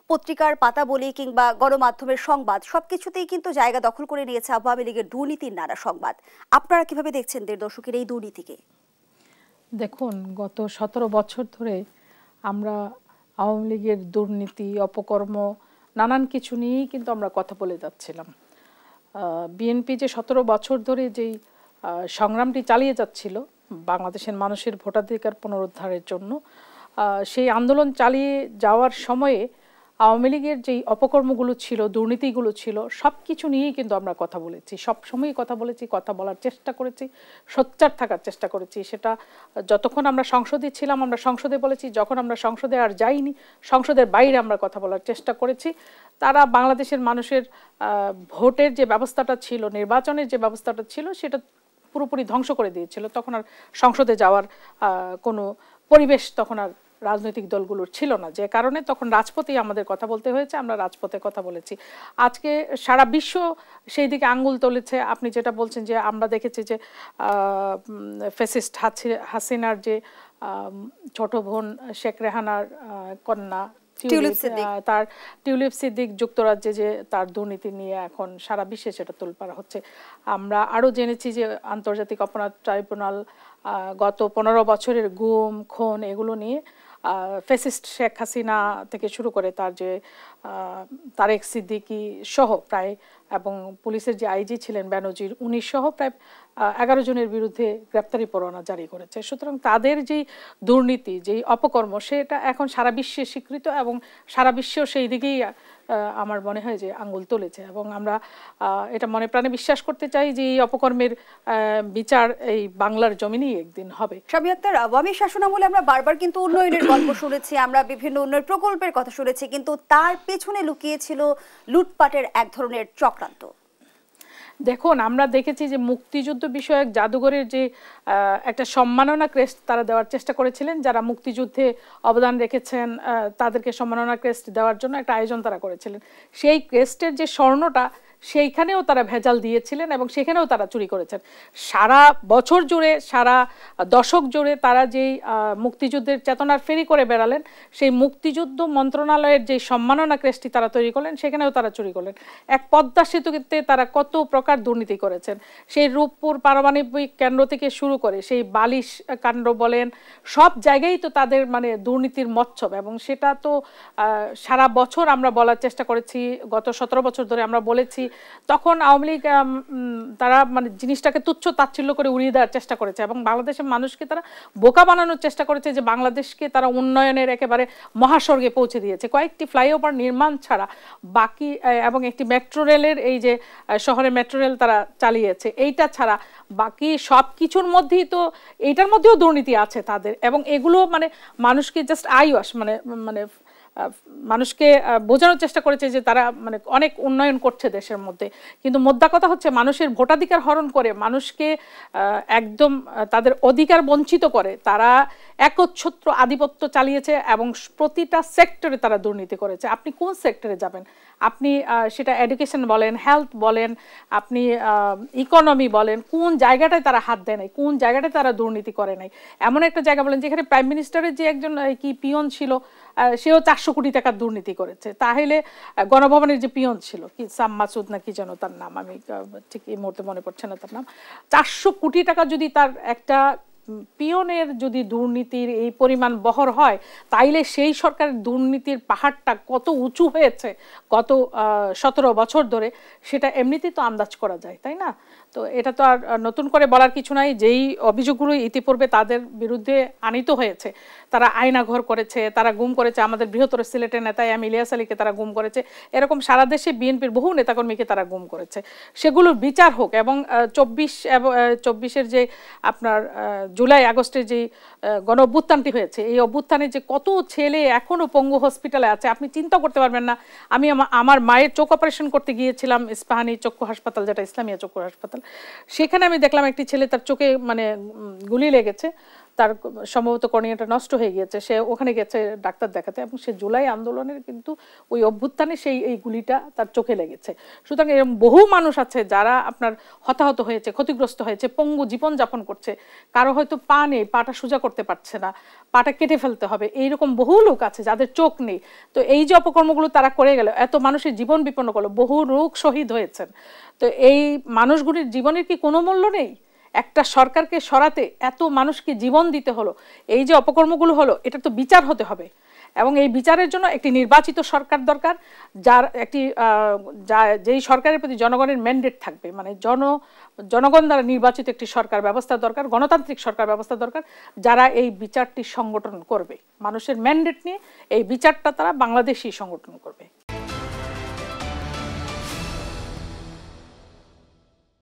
পত্রিকার পাতা বলি কিংবা গণমাধ্যমের সংবাদ সবকিছুতেই কিন্তু জায়গা দখল করে নিয়েছে আওয়ামী লীগের দুর্নীতির নানা সংবাদ। আপনারা কিভাবে দেখছেন ১.৫ দশকের এই দুর্নীতিকে? দেখুন, গত ১৭ বছর ধরে আমরা আওয়ামী লীগের দুর্নীতি, অপকর্ম, নানান কিছু নিয়েই কিন্তু আমরা কথা বলে যাচ্ছিলাম। বিএনপি যে ১৭ বছর ধরে যেই সংগ্রামটি চালিয়ে যাচ্ছিল বাংলাদেশের মানুষের ভোটাধিকার পুনরুদ্ধারের জন্য, সেই আন্দোলন চালিয়ে যাওয়ার সময়ে আওয়ামী লীগের যেই অপকর্মগুলো ছিল, দুর্নীতিগুলো ছিল, সব কিছু নিয়েই কিন্তু আমরা কথা বলেছি, সবসময়ই কথা বলেছি, কথা বলার চেষ্টা করেছি, সোচ্চার থাকার চেষ্টা করেছি। সেটা যতক্ষণ আমরা সংসদে ছিলাম আমরা সংসদে বলেছি, যখন আমরা সংসদে আর যাইনি সংসদের বাইরে আমরা কথা বলার চেষ্টা করেছি। তারা বাংলাদেশের মানুষের ভোটের যে ব্যবস্থাটা ছিল, নির্বাচনের যে ব্যবস্থাটা ছিল, সেটা পুরোপুরি ধ্বংস করে দিয়েছিল। তখন আর সংসদে যাওয়ার কোনো পরিবেশ তখন আর রাজনৈতিক দলগুলোর ছিল না, যে কারণে তখন রাজপথেই আমাদের কথা বলতে হয়েছে। আমরা রাজপথে কথা বলেছি। আজকে সারা বিশ্ব সেই দিকে আঙ্গুল তুলেছে। আপনি যেটা বলছেন যে আমরা দেখেছি যে ফ্যাসিস্ট হাসিনার যে ছোট বোন শেখ রেহানার কন্যা তার টিউলিপ সিদ্দিক যুক্তরাজ্যে যে তার দুর্নীতি নিয়ে এখন সারা বিশ্বে সেটা তোলপাড় হচ্ছে। আমরা আরও জেনেছি যে আন্তর্জাতিক অপরাধ ট্রাইব্যুনাল গত ১৫ বছরের গুম খুন এগুলো নিয়ে ফ্যাসিস্ট শেখ হাসিনা থেকে শুরু করে তার যে তারেক সিদ্দিকী সহ প্রায়, এবং পুলিশের যে আইজি ছিলেন বেনজির, উনি সহ প্রায় 11 জনের বিরুদ্ধে গ্রেপ্তারি পরোয়ানা জারি করেছে। সুতরাং তাদের যেই দুর্নীতি, যেই অপকর্ম, সেটা এখন সারা বিশ্বে স্বীকৃত এবং সারা বিশ্বেও সেই দিকেই আমার মনে হয় যে আঙ্গুল তুলেছে। এবং আমরা এটা মনে প্রাণে বিশ্বাস করতে চাই যে এই অপকর্মের বিচার এই বাংলার জমিনেই একদিন হবে। শামীম আক্তার, আওয়ামী শাসনামলে আমরা বারবার কিন্তু উন্নয়নের গল্প শুনেছি, আমরা বিভিন্ন উন্নয়ন প্রকল্পের কথা শুনেছি, কিন্তু তার পেছনে লুকিয়েছিল লুটপাটের এক ধরনের চক্রান্ত। দেখুন, আমরা দেখেছি যে মুক্তিযুদ্ধ বিষয়ক জাদুঘরের যে একটা সম্মাননা ক্রেস্ট তারা দেওয়ার চেষ্টা করেছিলেন, যারা মুক্তিযুদ্ধে অবদান রেখেছেন তাদেরকে সম্মাননা ক্রেস্ট দেওয়ার জন্য একটা আয়োজন তারা করেছিলেন। সেই ক্রেস্টের যে স্বর্ণটা, সেইখানেও তারা ভেজাল দিয়েছিলেন এবং সেখানেও তারা চুরি করেছেন। সারা বছর জুড়ে, সারা দশক জুড়ে তারা যেই মুক্তিযুদ্ধের চেতনার ফেরি করে বেড়ালেন, সেই মুক্তিযুদ্ধ মন্ত্রণালয়ের যে সম্মাননা ক্রেস্টটি তারা তৈরি করলেন, সেখানেও তারা চুরি করলেন। এক পদ্মা সেতুতে তারা কত প্রকার দুর্নীতি করেছেন। সেই রূপপুর পারমাণবিক কেন্দ্র থেকে শুরু করে সেই বালিশ কাণ্ড বলেন, সব জায়গায় তো তাদের মানে দুর্নীতির মচ্ছব। এবং সেটা তো সারা বছর আমরা বলার চেষ্টা করেছি, গত 17 বছর ধরে আমরা বলেছি। তখন আওয়ামী লীগ তারা মানে জিনিসটাকে তুচ্ছ তাচ্ছিল্য করে উড়িয়ে দেওয়ার চেষ্টা করেছে এবং বাংলাদেশের মানুষকে তারা বোকা বানানোর চেষ্টা করেছে যে বাংলাদেশকে তারা উন্নয়নের একেবারে মহাস্বর্গে পৌঁছে দিয়েছে। কয়েকটি ফ্লাইওভার নির্মাণ ছাড়া বাকি, এবং একটি মেট্রো রেলের এই যে শহরে মেট্রো রেল তারা চালিয়েছে, এইটা ছাড়া বাকি সব কিছুর মধ্যেই তো এইটার মধ্যেও দুর্নীতি আছে তাদের। এবং এগুলো মানে মানুষকে জাস্ট আইওয়াশ মানে মানে মানুষকে বোঝানোর চেষ্টা করেছে যে তারা মানে অনেক উন্নয়ন করছে দেশের মধ্যে। কিন্তু মোদ্দা কথা হচ্ছে মানুষের ভোটাধিকার হরণ করে, মানুষকে একদম তাদের অধিকার বঞ্চিত করে তারা একচ্ছত্র আধিপত্য চালিয়েছে এবং প্রতিটা সেক্টরে তারা দুর্নীতি করেছে। আপনি কোন সেক্টরে যাবেন, আপনি সেটা এডুকেশন বলেন, হেলথ বলেন, আপনি ইকোনমি বলেন, কোন জায়গাটায় তারা হাত দেয় নাই, কোন জায়গাটায় তারা দুর্নীতি করে নাই। এমন একটা জায়গা বলেন যেখানে প্রাইম মিনিস্টারের যে একজন কি পিয়ন ছিল, সেও 400 কোটি টাকার দুর্নীতি করেছে। তাহলে গণভবনের যে পিয়ন ছিল, কি সাম মাসুদ না কি যেন তার নাম, আমি ঠিক এই মুহূর্তে মনে পড়ছে না তার নাম, 400 কোটি টাকা যদি তার একটা পিয়নের যদি দুর্নীতির এই পরিমাণ বহর হয়, তাইলে সেই সরকারের দুর্নীতির পাহাড়টা কত উঁচু হয়েছে গত 17 বছর ধরে, সেটা এমনিতেই তো আন্দাজ করা যায়, তাই না? তো এটা তো আর নতুন করে বলার কিছু নাই। যেই অভিযোগগুলো ইতিপূর্বে তাদের বিরুদ্ধে আনিত হয়েছে, তারা আয়নাঘর করেছে, তারা গুম করেছে আমাদের বৃহত্তর সিলেটের নেতা এম ইলিয়াস আলীকে তারা গুম করেছে, এরকম সারা দেশে বিএনপির বহু নেতাকর্মীকে তারা গুম করেছে। সেগুলোর বিচার হোক। এবং 24-এর যে আপনার জুলাই আগস্টের যে গণ অভ্যুত্থানটি হয়েছে, এই অভ্যুত্থানে যে কত ছেলে এখনো পঙ্গু হসপিটালে আছে আপনি চিন্তা করতে পারবেন না। আমি আমার মায়ের চোখ অপারেশন করতে গিয়েছিলাম ইস্পাহানি চক্ষু হাসপাতাল, যেটা ইসলামিয়া চক্ষু হাসপাতাল। সেখানে আমি দেখলাম একটি ছেলে, তার চোখে মানে গুলি লেগেছে, তার সম্ভবত কর্নিয়াটা নষ্ট হয়ে গিয়েছে, সে ওখানে গেছে ডাক্তার দেখাতে, এবং সে জুলাই আন্দোলনের কিন্তু ওই অভ্যুত্থানে এই গুলিটা তার চোখে লেগেছে। সুতরাং এরকম বহু মানুষ আছে যারা আপনার হতাহত হয়েছে, ক্ষতিগ্রস্ত হয়েছে, পঙ্গু জীবনযাপন করছে, কারো হয়তো পা নেই, পাটা সোজা করতে পারছে না, পাটা কেটে ফেলতে হবে, এইরকম বহু লোক আছে যাদের চোখ নেই। তো এই যে অপকর্মগুলো তারা করে গেল, এত মানুষের জীবন বিপন্ন করলো, বহু লোক শহীদ হয়েছেন, তো এই মানুষগুলির জীবনের কি কোনো মূল্য নেই? একটা সরকারকে সরাতে এত মানুষকে জীবন দিতে হলো, এই যে অপকর্মগুলো হলো, এটা তো বিচার হতে হবে, এবং এই বিচারের জন্য একটি নির্বাচিত সরকার দরকার, যার একটি যেই সরকারের প্রতি জনগণের ম্যান্ডেট থাকবে, মানে জনগণ দ্বারা নির্বাচিত একটি সরকার ব্যবস্থা দরকার, গণতান্ত্রিক সরকার ব্যবস্থা দরকার, যারা এই বিচারটি সংগঠন করবে, মানুষের ম্যান্ডেট নিয়ে এই বিচারটা তারা বাংলাদেশই সংগঠন করবে।